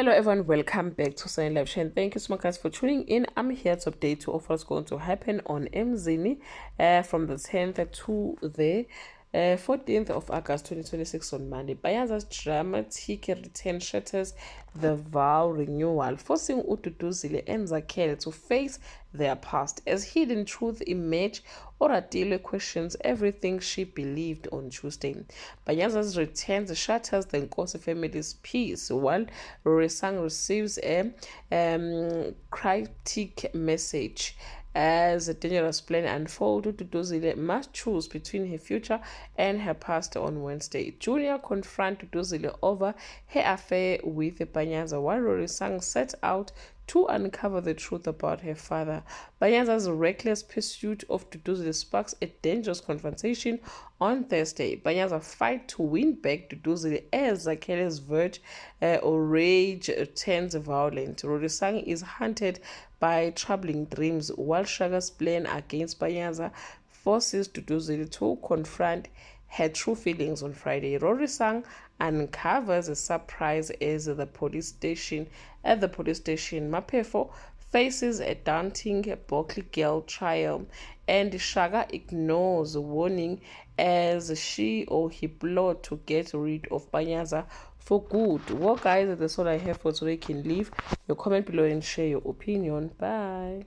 Hello everyone, welcome back to Sunny Live Chain. Thank you so much guys for tuning in. I'm here to update you of what's going to happen on Emzini from the 10th to the 14th of August 2026 on Monday. Bayaza's dramatic return shatters the vow renewal, forcing Ududuzile and Zakhele to face their past as hidden truth emerge. Oratile questions everything she believed on Tuesday. Banyaza's return shatters the Nkosi family's peace, while Rorisang receives a cryptic message. As a dangerous plan unfolds, Duduzile must choose between her future and her past on Wednesday. Junior confronts Duduzile over her affair with Banyaza, while Rorisang set out to uncover the truth about her father. Banyaza's reckless pursuit of Duduzile sparks a dangerous confrontation on Thursday. Banyaza fights to win back Duduzile as Zakhele's verge or rage turns violent. Rorisang is hunted by troubling dreams, while Shaga's plan against Banyaza forces Duduzile to confront her true feelings on Friday. Rorisang uncovers a surprise as the police station. At the police station, Mapefo faces a daunting Berkeley girl trial, and Shaga ignores a warning as she or he plot to get rid of Banyaza for good. Well guys, that's all I have for today. You can leave your comment below and share your opinion. Bye.